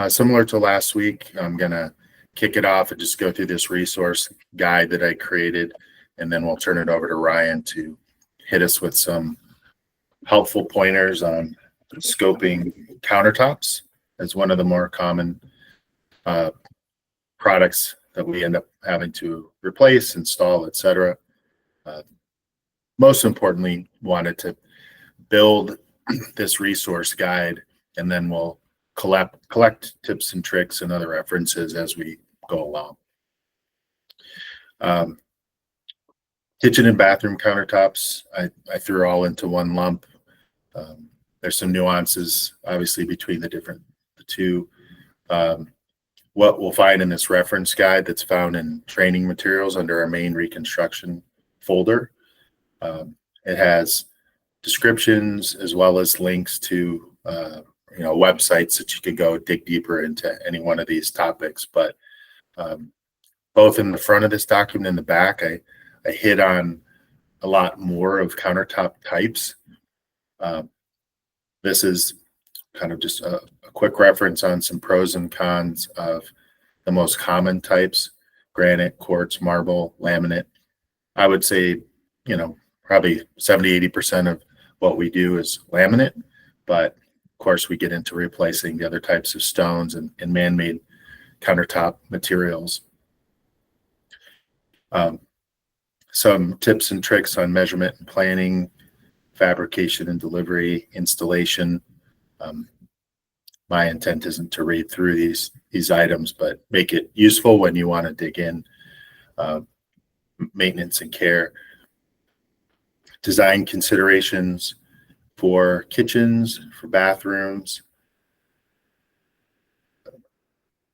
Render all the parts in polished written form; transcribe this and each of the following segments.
Similar to last week, I'm going to kick it off and just go through this resource guide that I created, and then we'll turn it over to Ryan to hit us with some helpful pointers on scoping countertops as one of the more common products that we end up having to replace, install, etc. Most importantly, wanted to build this resource guide, and then we'll collect tips and tricks and other references as we go along. Kitchen and bathroom countertops, I threw all into one lump. There's some nuances, obviously, between the two. What we'll find in this reference guide that's found in training materials under our main reconstruction folder. It has descriptions as well as links to websites that you could go dig deeper into any one of these topics. But both in the front of this document and the back, I hit on a lot more of countertop types. This is kind of just a quick reference on some pros and cons of the most common types: granite, quartz, marble, laminate. I would say, probably 70-80% of what we do is laminate, but of course we get into replacing the other types of stones and man-made countertop materials. Some tips and tricks on measurement and planning, fabrication and delivery, installation. My intent isn't to read through these items, but make it useful when you want to dig in. Maintenance and care. Design considerations for kitchens, for bathrooms,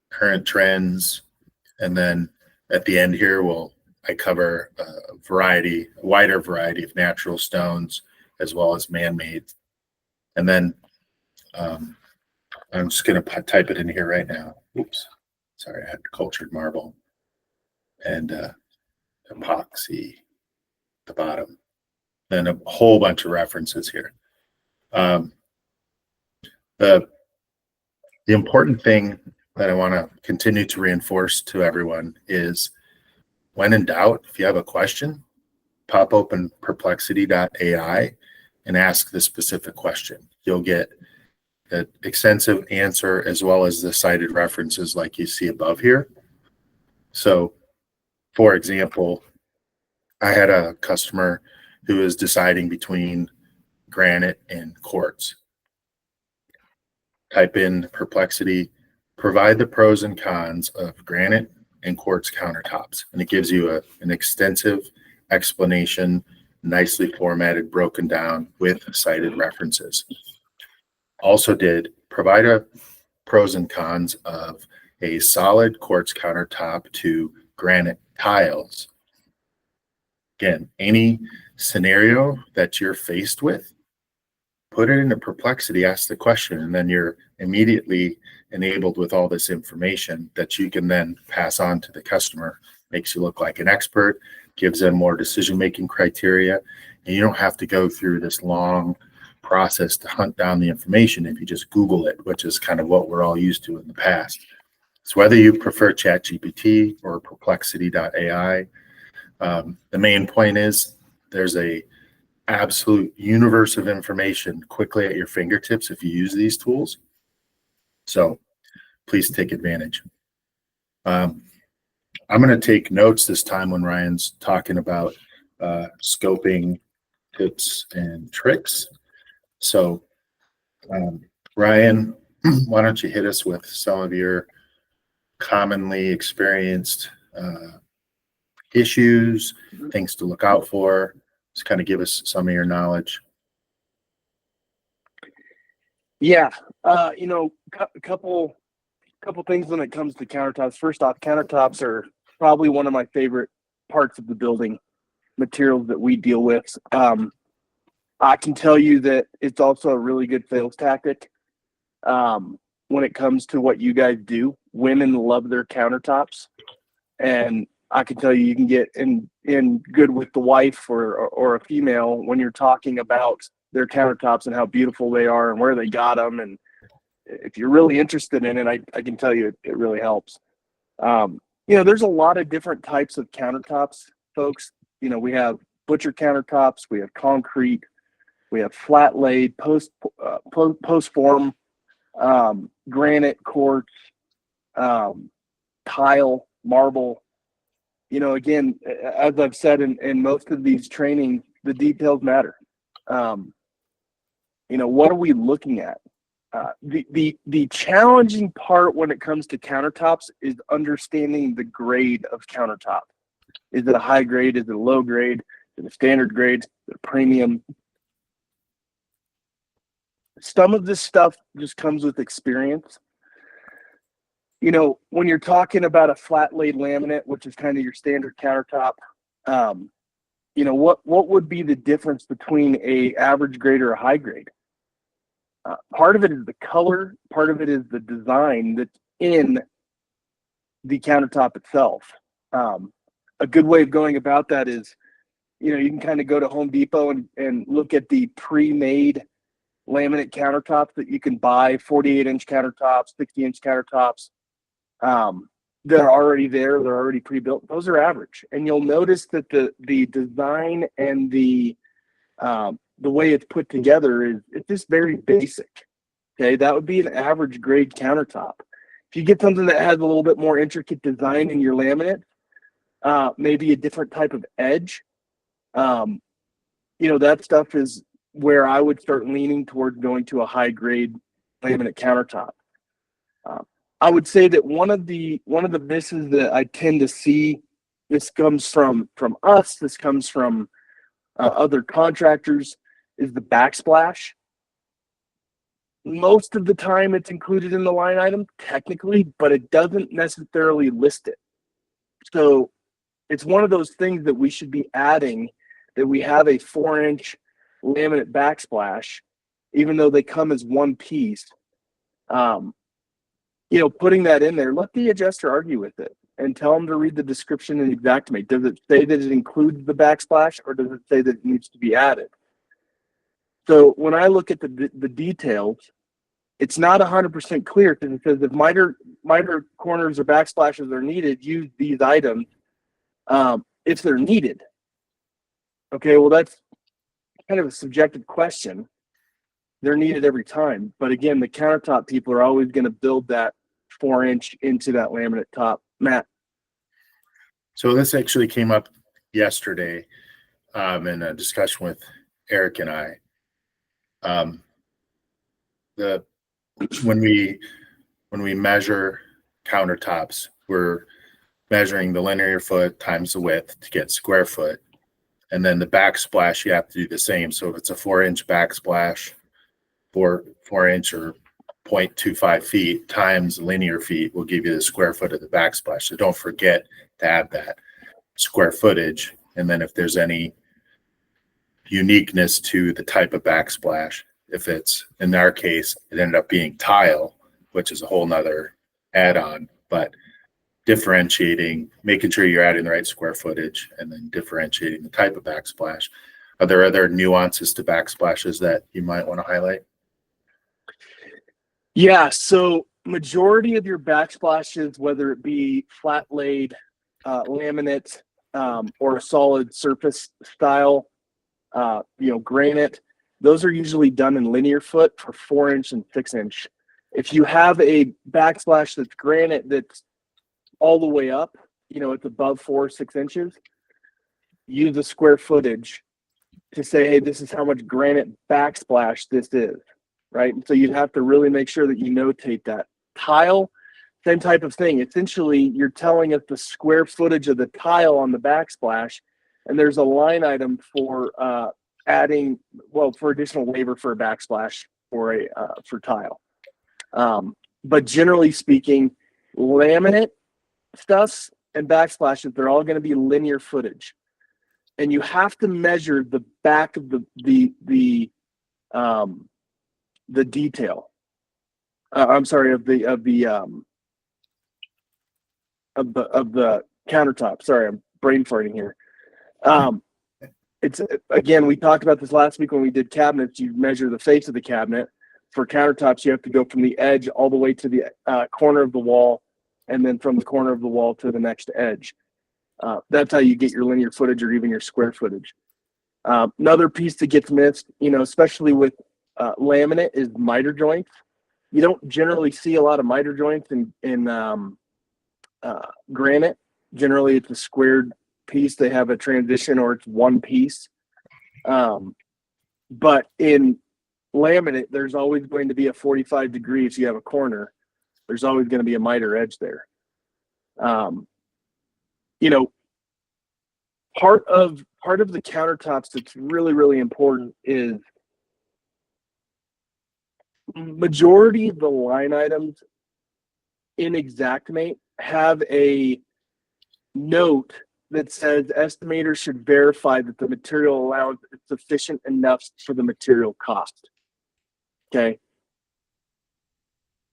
current trends, and then at the end here, I cover a wider variety of natural stones as well as man-made. And then I'm just going to type it in here right now. Oops, sorry, I had cultured marble and epoxy at the bottom. Then a whole bunch of references here. The important thing that I want to continue to reinforce to everyone is, when in doubt, if you have a question, pop open perplexity.ai and ask the specific question. You'll get an extensive answer as well as the cited references like you see above here. So, for example, I had a customer who is deciding between granite and quartz. Type in Perplexity, provide the pros and cons of granite and quartz countertops, and it gives you an extensive explanation, nicely formatted, broken down with cited references. Also did provide a pros and cons of a solid quartz countertop to granite tiles. Again, any scenario that you're faced with, put it into Perplexity, ask the question, and then you're immediately enabled with all this information that you can then pass on to the customer. Makes you look like an expert, gives them more decision-making criteria, and you don't have to go through this long process to hunt down the information if you just Google it, which is kind of what we're all used to in the past. So whether you prefer ChatGPT or Perplexity.ai, the main point is there's a absolute universe of information quickly at your fingertips if you use these tools. So please take advantage. I'm going to take notes this time when Ryan's talking about scoping tips and tricks. So Ryan, why don't you hit us with some of your commonly experienced issues, things to look out for. Just kind of give us some of your knowledge. Yeah, a couple things when it comes to countertops. First off, countertops are probably one of my favorite parts of the building materials that we deal with. I can tell you that it's also a really good sales tactic when it comes to what you guys do. Women love their countertops, and I can tell you can get in good with the wife or a female when you're talking about their countertops and how beautiful they are and where they got them and if you're really interested in it, I can tell you it really helps. There's a lot of different types of countertops, folks. We have butcher countertops, we have concrete, we have flat laid, post form, granite, quartz, tile, marble. Again, as I've said in most of these trainings, the details matter. What are we looking at? The challenging part when it comes to countertops is understanding the grade of countertop. Is it a high grade? Is it a low grade? Is it a standard grade? Is it a premium? Some of this stuff just comes with experience. When you're talking about a flat laid laminate, which is kind of your standard countertop, what would be the difference between a average grade or a high grade? Part of it is the color, part of it is the design that's in the countertop itself. A good way of going about that is, you can kind of go to Home Depot and look at the pre-made laminate countertops that you can buy, 48-inch countertops, 60-inch countertops. They're already there, they're already pre-built. Those are average. And you'll notice that the design and the way it's put together it's just very basic. Okay, that would be an average grade countertop. If you get something that has a little bit more intricate design in your laminate, maybe a different type of edge, that stuff is where I would start leaning towards going to a high grade laminate countertop. I would say that one of the misses that I tend to see, this comes from us, this comes from other contractors, is the backsplash. Most of the time it's included in the line item technically, but it doesn't necessarily list it. So it's one of those things that we should be adding, that we have a 4-inch laminate backsplash, even though they come as one piece. Putting that in there, let the adjuster argue with it and tell them to read the description and Xactimate. Does it say that it includes the backsplash, or does it say that it needs to be added? So when I look at the details, it's not 100% clear, because it says if miter corners or backsplashes are needed, use these items if they're needed. Okay, well, that's kind of a subjective question. They're needed every time. But again, the countertop people are always going to build that 4-inch into that laminate top. Matt? So this actually came up yesterday in a discussion with Eric and I. When we measure countertops, we're measuring the linear foot times the width to get square foot, and then the backsplash, you have to do the same. So if it's a 4-inch backsplash, 4-inch or 0.25 feet times linear feet will give you the square foot of the backsplash. So don't forget to add that square footage. And then if there's any uniqueness to the type of backsplash, if it's, in our case, it ended up being tile, which is a whole nother add-on, but differentiating, making sure you're adding the right square footage, and then differentiating the type of backsplash. Are there other nuances to backsplashes that you might want to highlight? Yeah, so majority of your backsplashes, whether it be flat laid, laminate, or a solid surface style, granite, those are usually done in linear foot for 4-inch and 6-inch. If you have a backsplash that's granite that's all the way up, it's above 4-6 inches, use the square footage to say, hey, this is how much granite backsplash this is, right? And so you'd have to really make sure that you notate that. Tile, same type of thing. Essentially, you're telling us the square footage of the tile on the backsplash, and there's a line item for for additional labor for a backsplash for tile. But generally speaking, laminate stuffs and backsplashes, they're all going to be linear footage, and you have to measure the back of the detail. I'm sorry, of the countertop. Sorry, I'm brain farting here. It's, again, we talked about this last week when we did cabinets. You measure the face of the cabinet. for countertops, you have to go from the edge all the way to the corner of the wall, and then from the corner of the wall to the next edge. That's how you get your linear footage or even your square footage. Another piece that gets missed, especially with laminate, is miter joints. You don't generally see a lot of miter joints in granite. Generally, it's a squared piece. They have a transition, or it's one piece. But in laminate, there's always going to be a 45 degrees. You have a corner. There's always going to be a miter edge there. Part of the countertops that's really, really important is majority of the line items in Xactimate have a note that says estimators should verify that the material allowance is sufficient enough for the material cost. Okay.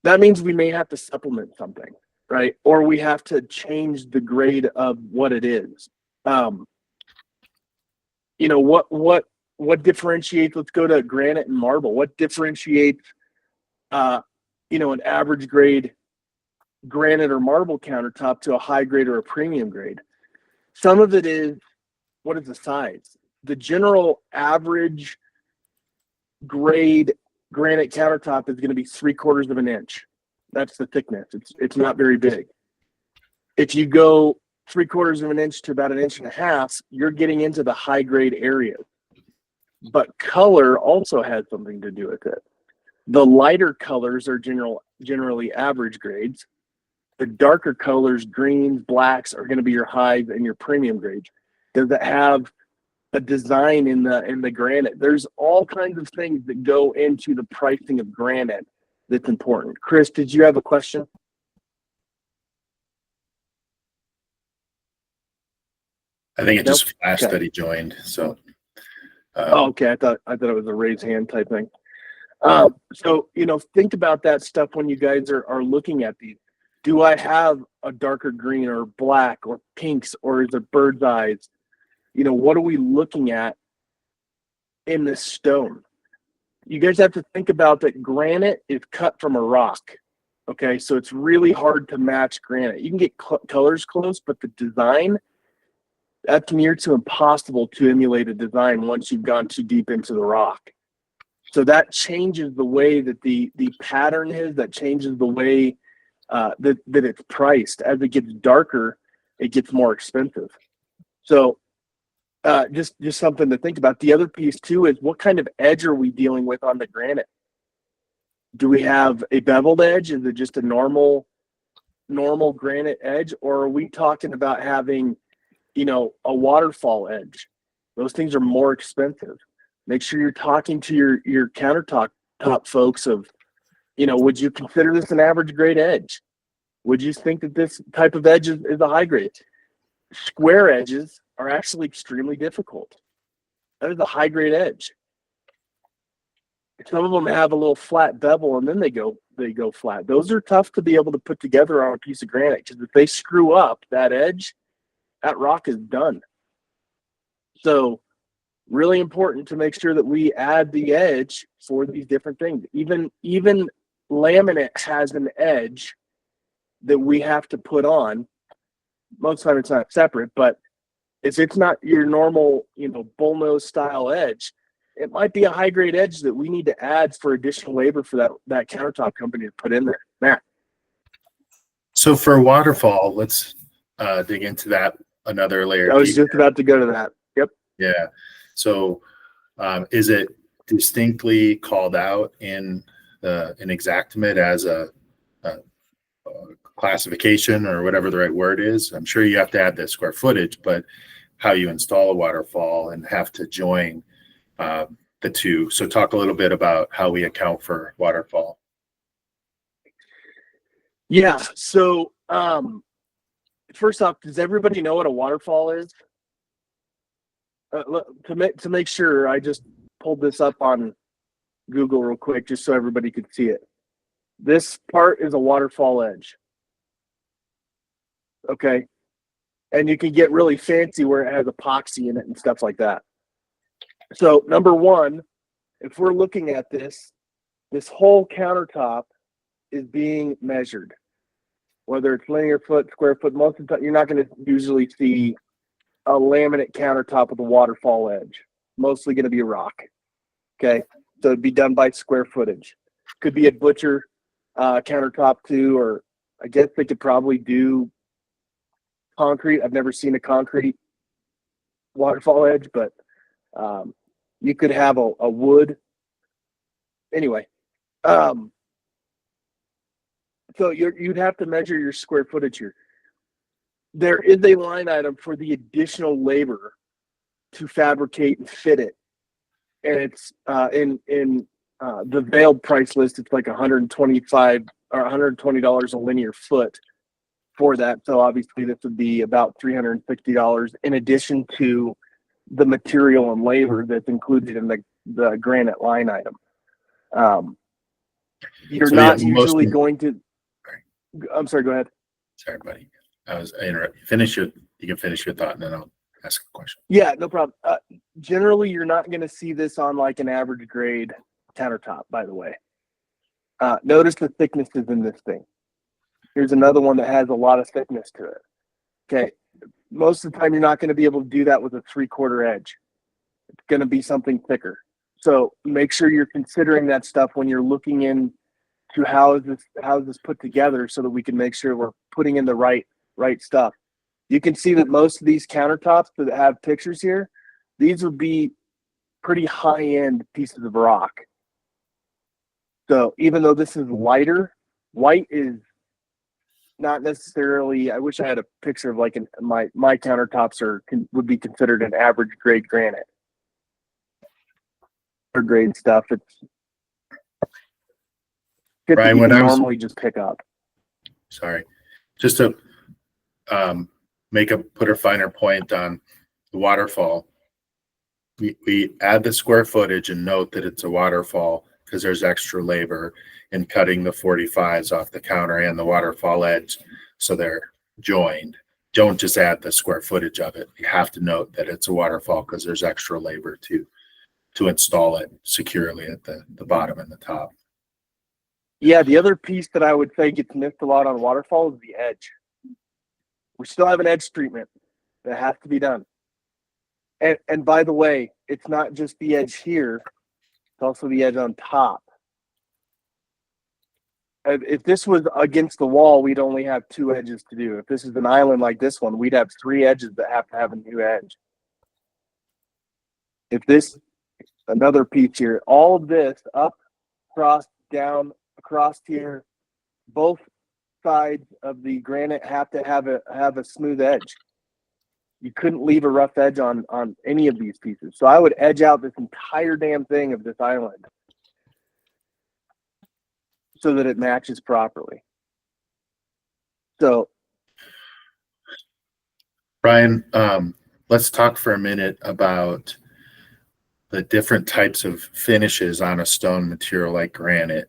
That means we may have to supplement something, right? Or we have to change the grade of what it is. What differentiates, let's go to granite and marble. What differentiates, an average grade granite or marble countertop to a high grade or a premium grade? Some of it is, what is the size? The general average grade granite countertop is going to be 3/4 of an inch. That's the thickness. It's not very big. If you go 3/4 of an inch to about 1.5 inches, you're getting into the high grade areas. But color also has something to do with it. The lighter colors are generally average grades. The darker colors, greens, blacks, are going to be your highs and your premium grades. Does it have a design in the granite? There's all kinds of things that go into the pricing of granite that's important. Chris, did you have a question? I think it just flashed that he joined. So. Okay. I thought it was a raise hand type thing. So think about that stuff when you guys are looking at these. Do I have a darker green or black or pinks, or is it bird's eyes? What are we looking at in this stone? You guys have to think about that granite is cut from a rock. Okay, so it's really hard to match granite. You can get colors close, but the design, that's near to impossible to emulate a design once you've gone too deep into the rock. So that changes the way that the pattern is, that changes the way that it's priced. As it gets darker, it gets more expensive. So just something to think about. The other piece too is, what kind of edge are we dealing with on the granite? Do we have a beveled edge? Is it just a normal granite edge? Or are we talking about having, a waterfall edge? Those things are more expensive. Make sure you're talking to your countertop folks of, would you consider this an average grade edge? Would you think that this type of edge is a high grade? Square edges are actually extremely difficult. That is a high grade edge. Some of them have a little flat bevel, and then they go flat. Those are tough to be able to put together on a piece of granite, because if they screw up that edge, that rock is done. So really important to make sure that we add the edge for these different things. Even laminate has an edge that we have to put on. Most of the time it's not separate, but if it's not your normal, bullnose style edge, it might be a high grade edge that we need to add for additional labor for that countertop company to put in there. Matt. So for waterfall, let's dig into that another layer. I was just about to go to that. Yep. Yeah. So is it distinctly called out in Xactimate as a classification, or whatever the right word is? I'm sure you have to add the square footage, but how you install a waterfall and have to join the two. So talk a little bit about how we account for waterfall. Yeah. So first off, does everybody know what a waterfall is? To make sure, I just pulled this up on Google real quick just so everybody could see it. This part is a waterfall edge. Okay. And you can get really fancy where it has epoxy in it and stuff like that. So number one, if we're looking at this, this whole countertop is being measured, whether it's linear foot, square foot. Most of the time, you're not going to usually see a laminate countertop with a waterfall edge. Mostly going to be a rock. Okay, so it'd be done by square footage. Could be a butcher countertop too, or I guess they could probably do concrete. I've never seen a concrete waterfall edge, but you could have a wood. Anyway, so you'd have to measure your square footage here. There is a line item for the additional labor to fabricate and fit it, and it's in the veiled price list. It's like $125 or $120 a linear foot for that. So obviously, this would be about $360 in addition to the material and labor that's included in the granite line item. You're So, not yeah, usually going to. I'm sorry. Go ahead. Sorry, buddy. I interrupted. You can finish your thought, and then I'll ask a question. Yeah, no problem. Generally, you're not going to see this on like an average grade countertop. By the way, notice the thicknesses in this thing. Here's another one that has a lot of thickness to it. Okay, most of the time you're not going to be able to do that with a 3/4 edge. It's going to be something thicker. So make sure you're considering that stuff when you're looking into how is this put together, so that we can make sure we're putting in the right stuff. You can see that most of these countertops that have pictures here, these would be pretty high-end pieces of rock. So even though this is lighter, white is not necessarily. I wish I had a picture of like my countertops would be considered an average grade granite or grade stuff. It's good that Brian, you when can I was normally just pick up. sorry, just to put a finer point on the waterfall. We add the square footage and note that it's a waterfall because there's extra labor in cutting the 45s off the counter and the waterfall edge so they're joined. Don't just add the square footage of it. You have to note that it's a waterfall because there's extra labor to install it securely at the bottom and the top. Yeah, the other piece that I would say gets missed a lot on waterfall is the edge. We still have an edge treatment that has to be done. And by the way, it's not just the edge here, it's also the edge on top. If this was against the wall, we'd only have 2 edges to do. If this is an island like this one, we'd have 3 edges that have to have a new edge. If this, another piece here, all of this up, across, down, across here, both sides of the granite have to have a smooth edge. You couldn't leave a rough edge on any of these pieces. So I would edge out this entire damn thing of this island so that it matches properly. So, Brian, let's talk for a minute about the different types of finishes on a stone material like granite.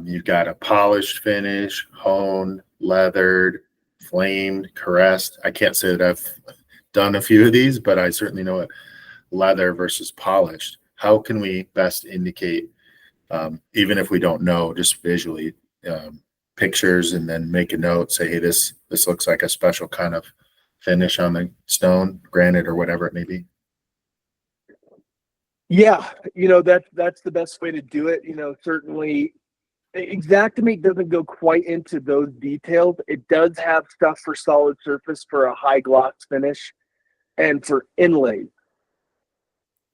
You've got a polished finish, honed, leathered, flamed, caressed. I can't say that I've done a few of these, but I certainly know it. Leather versus polished. How can we best indicate, even if we don't know, just visually, pictures, and then make a note, say, hey, this looks like a special kind of finish on the stone, granite, or whatever it may be? yeah, that's the best way to do it. Certainly Xactimate doesn't go quite into those details. It does have stuff for solid surface for a high gloss finish and for inlays,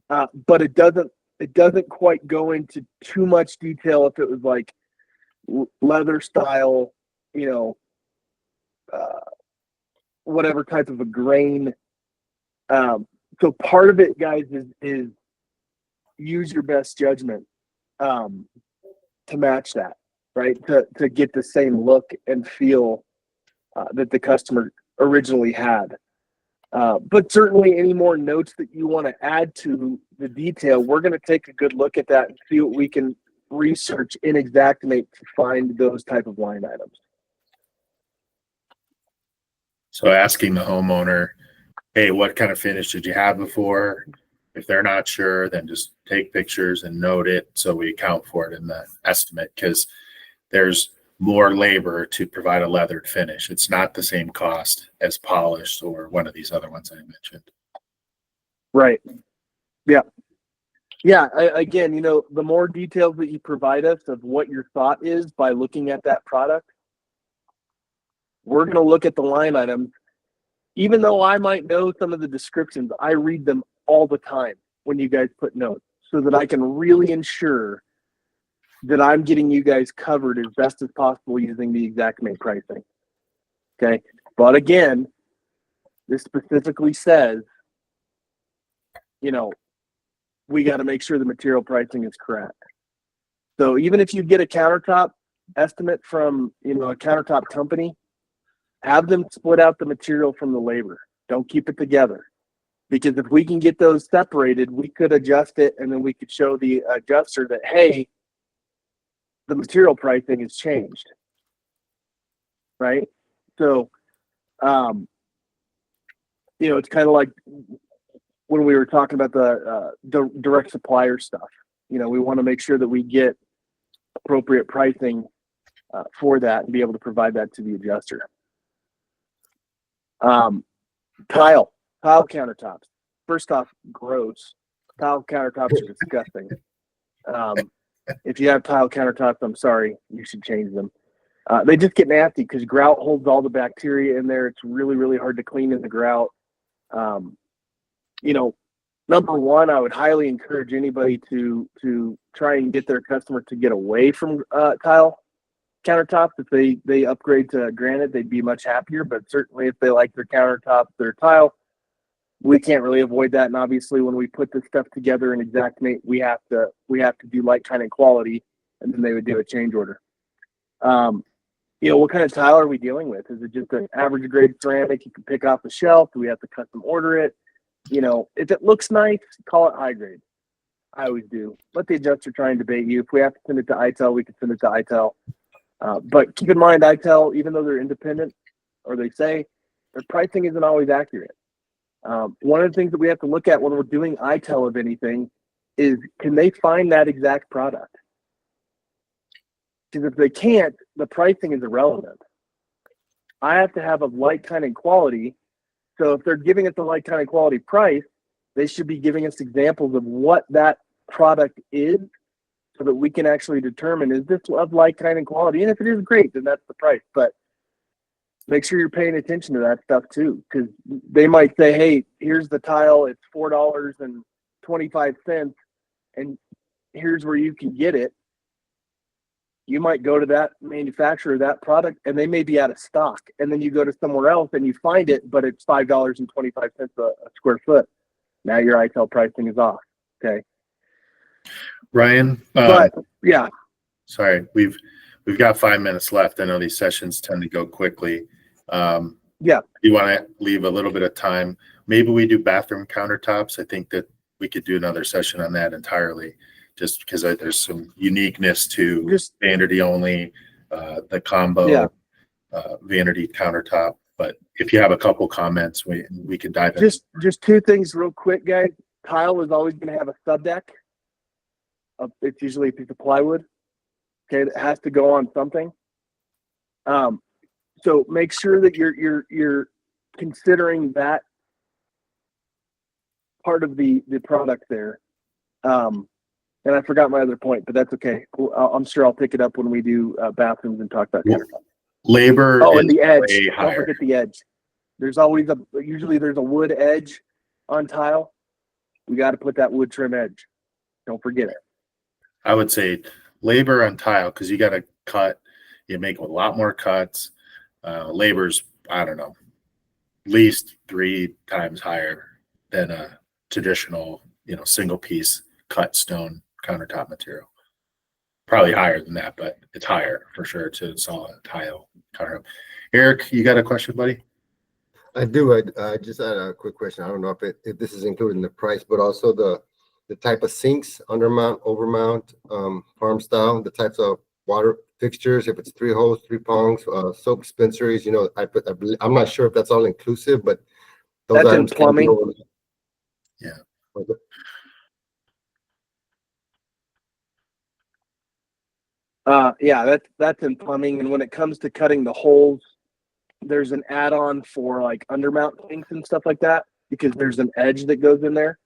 but it doesn't quite go into too much detail if it was like leather style, whatever type of a grain. So part of it, guys, is use your best judgment to match that, right? To get the same look and feel that the customer originally had. But certainly any more notes that you want to add to the detail, we're going to take a good look at that and see what we can research in Xactimate to find those type of line items. So asking the homeowner, hey, what kind of finish did you have before? if they're not sure, then just take pictures and note it so we account for it in the estimate, because there's more labor to provide a leathered finish. It's not the same cost as polished or one of these other ones I mentioned. Right. Yeah. Yeah. Again, the more details that you provide us of what your thought is by looking at that product, we're going to look at the line items. Even though I might know some of the descriptions, I read them all the time when you guys put notes so that I can really ensure that I'm getting you guys covered as best as possible using the exact mate pricing. Okay. But again, this specifically says, we got to make sure the material pricing is correct. So even if you get a countertop estimate from, a countertop company, have them split out the material from the labor. Don't keep it together. Because if we can get those separated, we could adjust it, and then we could show the adjuster that, hey, the material pricing has changed. Right? So, it's kind of like when we were talking about the direct supplier stuff. We want to make sure that we get appropriate pricing for that and be able to provide that to the adjuster. Tile countertops. First off, gross. Tile countertops are disgusting. If you have tile countertops, I'm sorry, you should change them. They just get nasty because grout holds all the bacteria in there. It's really, really hard to clean in the grout. Number one, I would highly encourage anybody to try and get their customer to get away from tile countertops. If they upgrade to granite, they'd be much happier. But certainly, if they like their countertops, their tile, we can't really avoid that. And obviously, when we put this stuff together in exact mate, we have to do like, kind, and quality, and then they would do a change order. What kind of tile are we dealing with? Is it just an average grade ceramic you can pick off the shelf? Do we have to custom order it? If it looks nice, call it high grade. I always do. Let the adjuster try and debate you. If we have to send it to ITEL, we can send it to ITEL. But keep in mind, ITEL, even though they're independent, or they say, their pricing isn't always accurate. One of the things that we have to look at when we're doing ITEL of anything is, can they find that exact product? Because if they can't, the pricing is irrelevant. I have to have a like, kind, and quality. So if they're giving us a like, kind, and quality price, they should be giving us examples of what that product is so that we can actually determine, is this of like, kind, and quality? And if it is, great, then that's the price. But make sure you're paying attention to that stuff too, because they might say, hey, here's the tile, it's $4.25, and here's where you can get it. You might go to that manufacturer, that product, and they may be out of stock. And then you go to somewhere else and you find it, but it's $5.25 a square foot. Now your ITEL pricing is off. Okay. Ryan, yeah. Sorry, we've got 5 minutes left. I know these sessions tend to go quickly. Yeah. You want to leave a little bit of time. Maybe we do bathroom countertops. I think that we could do another session on that entirely, just because there's some uniqueness to vanity only, the combo vanity countertop. But if you have a couple comments, we can dive in. Just two things real quick, guys. Tile is always going to have a sub deck. It's usually a piece of plywood. Okay, that has to go on something. So make sure that you're considering that part of the product there. And I forgot my other point, but that's okay. I'm sure I'll pick it up when we do bathrooms and talk about countertops. Labor. Oh, and the edge. Don't forget the edge. There's always usually there's a wood edge on tile. We got to put that wood trim edge. Don't forget it. I would say labor on tile, because you got to cut. You make a lot more cuts. Labor's, I don't know, at least 3 times higher than a traditional, single piece cut stone countertop material. Probably higher than that, but it's higher for sure to install a tile countertop. Eric, you got a question, buddy? I do. I just had a quick question. I don't know if this is included in the price, but also the type of sinks, undermount, overmount, farm style, the types of water fixtures, if it's 3 holes, 3 prongs, soap dispensaries. I'm not sure if that's all inclusive, but those that's in items plumbing. Yeah. Okay. Yeah, that's in plumbing. And when it comes to cutting the holes, there's an add-on for like undermount sinks and stuff like that because there's an edge that goes in there.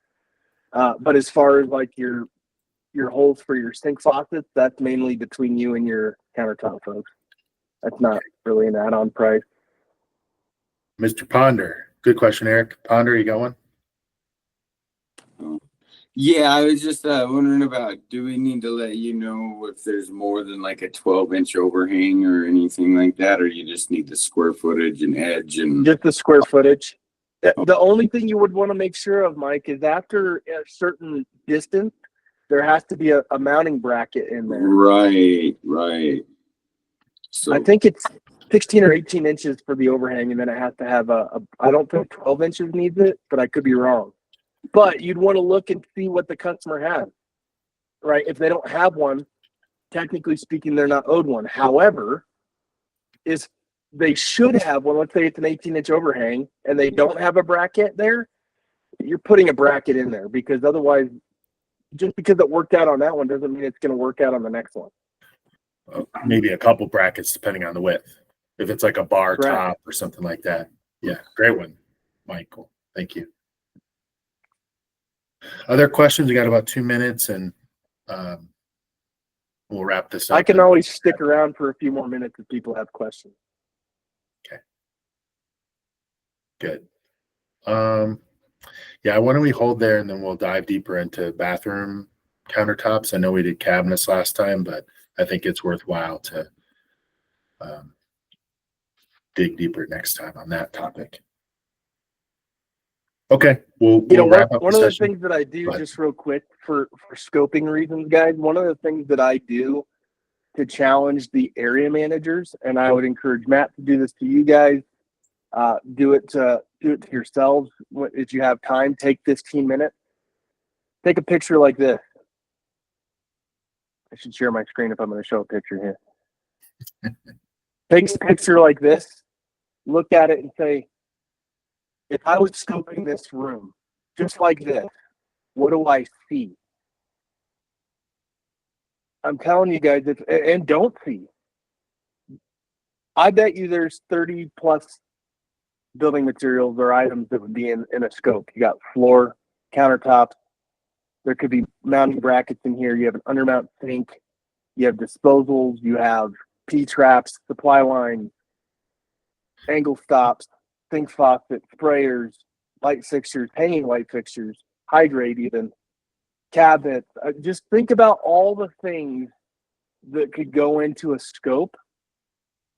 But as far as like your holes for your sink faucets, that's mainly between you and your countertop folks. That's not really an add-on price. Mr. Ponder, good question, Eric. Ponder, you got one? Yeah, I was just wondering about, do we need to let you know if there's more than like a 12-inch overhang or anything like that, or you just need the square footage and edge and Just the square footage. The only thing you would want to make sure of, Mike, is after a certain distance, there has to be a mounting bracket in there. right. So I think it's 16 or 18 inches for the overhang, and then it has to have I don't think 12 inches needs it, but I could be wrong. But you'd want to look and see what the customer has, right? If they don't have one, technically speaking, they're not owed one. However, is they should have one. Let's say it's an 18-inch overhang, and they don't have a bracket there. You're putting a bracket in there because otherwise, just because it worked out on that one doesn't mean it's going to work out on the next one. Maybe a couple brackets depending on the width. If it's like a bar Correct. top or something like that. Yeah, great one, Michael. Thank you. Other questions? We got about 2 minutes, and we'll wrap this up. I can always stick around for a few more minutes if people have questions. Good. Yeah, why don't we hold there and then we'll dive deeper into bathroom countertops. I know we did cabinets last time, but I think it's worthwhile to dig deeper next time on that topic. Okay, we'll wrap up one the of the session. things that I do just real quick for scoping reasons, guys, one of the things that I do to challenge the area managers, and I would encourage Matt to do this to you guys, do it to yourselves if you have time. Take 15 minutes. Take a picture like this. I should share my screen if I'm going to show a picture here. Take a picture like this. Look at it and say, if I was scoping this room just like this, what do I see? I'm telling you guys, and don't see. I bet you there's 30 plus building materials or items that would be in a scope. You got floor, countertops. There could be mounting brackets in here. You have an undermount sink. You have disposals. You have P-traps, supply lines, angle stops, sink faucets, sprayers, light fixtures, hanging light fixtures, hydrate even, cabinets. Just think about all the things that could go into a scope.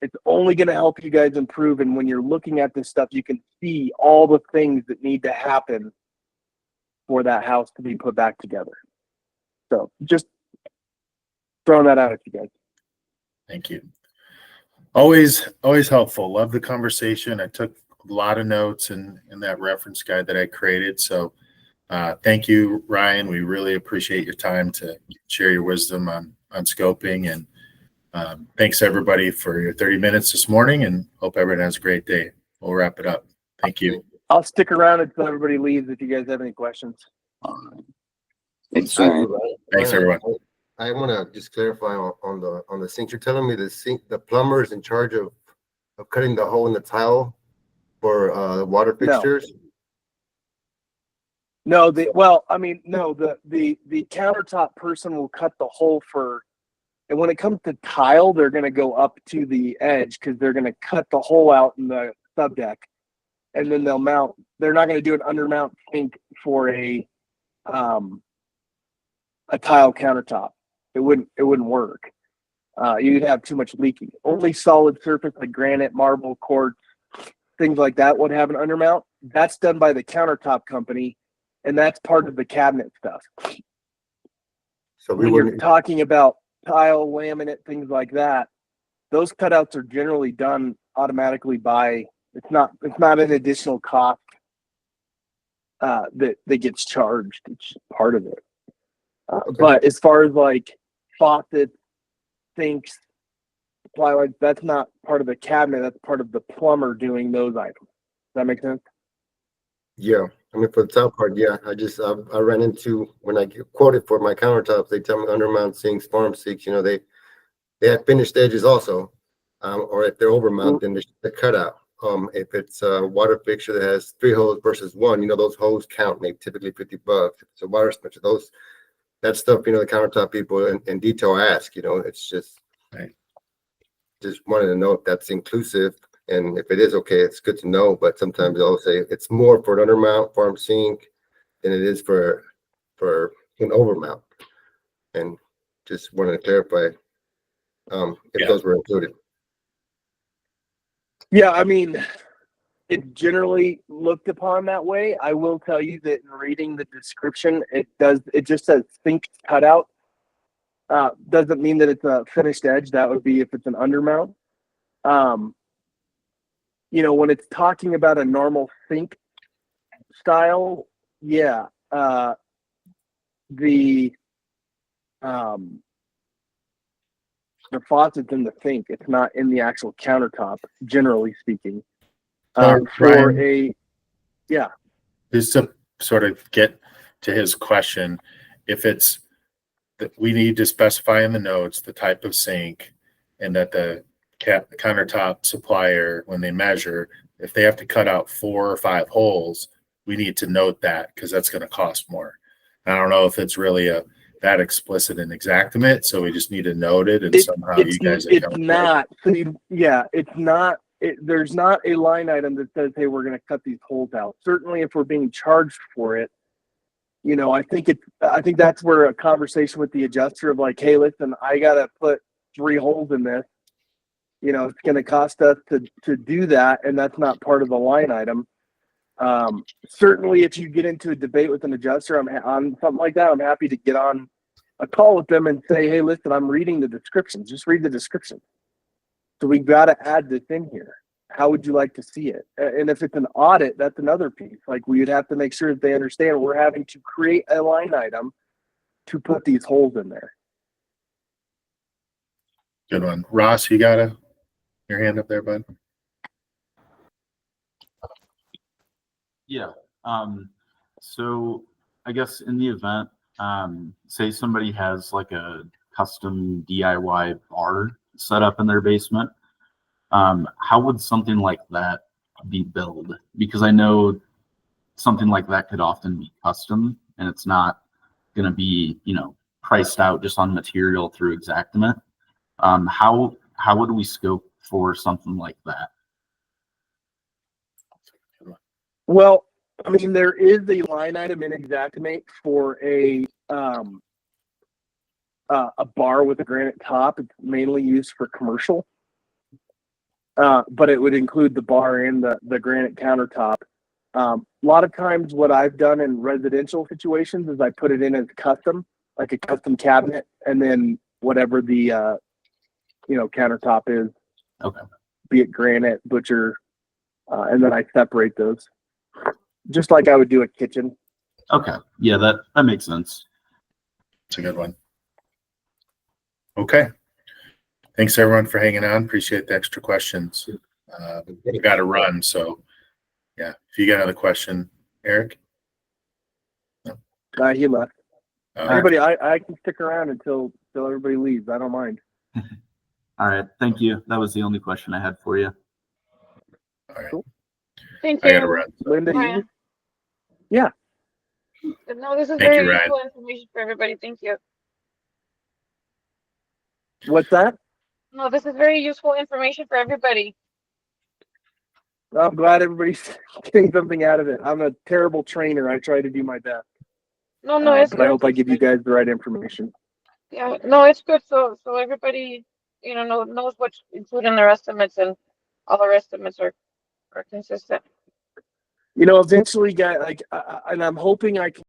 It's only going to help you guys improve. And when you're looking at this stuff, you can see all the things that need to happen for that house to be put back together. So just throwing that out at you guys. Thank you. Always helpful. Love the conversation. I took a lot of notes in that reference guide that I created. So thank you, Ryan. We really appreciate your time to share your wisdom on scoping. And thanks everybody for your 30 minutes this morning, and hope everyone has a great day. We'll wrap it up. Thank you. I'll stick around until everybody leaves if you guys have any questions. Thanks, I Ryan. do, right? Thanks, everyone. I want to just clarify on the sink. You're telling me the plumber is in charge of cutting the hole in the tile for water fixtures? No, the countertop person will cut the hole for, and when it comes to tile, they're going to go up to the edge because they're going to cut the hole out in the subdeck, and then they'll mount. They're not going to do an undermount sink for a tile countertop. It wouldn't work. You'd have too much leaking. Only solid surface like granite, marble, quartz, things like that would have an undermount. That's done by the countertop company, and that's part of the cabinet stuff. So we When you're wouldn't. talking about tile, laminate, things like that, those cutouts are generally done automatically by. It's not an additional cost that gets charged. It's part of it. Okay. But as far as like faucets, sinks, supply lines, that's not part of the cabinet. That's part of the plumber doing those items. Does that make sense? Yeah, I mean, for the top part, yeah, I ran into, when I get quoted for my countertops, they tell me undermount sinks, farm sinks, they have finished edges also. Or if they're overmount, then the cutout. If it's a water fixture that has 3 holes versus 1, those holes count, maybe typically $50. If it's a water spinner, that stuff, the countertop people in detail ask, it's just, Right. just wanted to know if that's inclusive. And if it is okay, it's good to know, but sometimes they'll say it's more for an undermount farm sink than it is for an overmount. And just wanted to clarify if Yeah. those were included. Yeah, I mean, it generally looked upon that way. I will tell you that in reading the description, it just says sink cutout. Doesn't mean that it's a finished edge. That would be if it's an undermount. When it's talking about a normal sink style, yeah, the faucet's in the sink. It's not in the actual countertop, generally speaking. Ryan, yeah. just to sort of get to his question, if it's that we need to specify in the notes the type of sink, and that the countertop supplier, when they measure, if they have to cut out 4 or 5 holes, we need to note that, because that's going to cost more. I don't know if it's really that explicit and exactimate, so we just need to note it, and somehow you guys it's not. So it's not. There's not a line item that says, "Hey, we're going to cut these holes out." Certainly, if we're being charged for it, I think that's where a conversation with the adjuster of like, "Hey, listen, I got to put 3 holes in this. It's going to cost us to do that, and that's not part of the line item." Certainly, if you get into a debate with an adjuster on something like that, I'm happy to get on a call with them and say, "Hey, listen, I'm reading the descriptions. Just read the description. So we've got to add this in here. How would you like to see it?" And if it's an audit, that's another piece. Like, we would have to make sure that they understand we're having to create a line item to put these holes in there. Good one. Ross, you got your hand up there, bud? Yeah. So I guess in the event, say somebody has like a custom DIY bar set up in their basement, how would something like that be billed? Because I know something like that could often be custom, and it's not going to be, priced out just on material through Exactament. How would we scope for something like that? Well, I mean, there is a line item in Exactimate for a bar with a granite top. It's mainly used for commercial, but it would include the bar and the granite countertop. A lot of times what I've done in residential situations is I put it in as custom, like a custom cabinet, and then whatever the countertop is, Okay. be it granite, butcher, and then I separate those, just like I would do a kitchen. Okay. Yeah, that makes sense. It's a good one. Okay. Thanks everyone for hanging on. Appreciate the extra questions. We got to run, so yeah. If you got another question, Eric. No. He left. All right. Everybody, I can stick around until everybody leaves. I don't mind. All right. Thank you. That was the only question I had for you. All right. Cool. Thank I got to you. run. Linda, Ryan. Yeah. No, this is Thank you, very Ryan. useful information for everybody. Thank you. What's that? No, this is very useful information for everybody. I'm glad everybody's getting something out of it. I'm a terrible trainer. I try to do my best. No, it's But good. I hope I It's give you good. guys the right information. Yeah, no, it's good. So everybody, knows what's included in their estimates, and all their estimates are consistent. Eventually, guys, and I'm hoping I can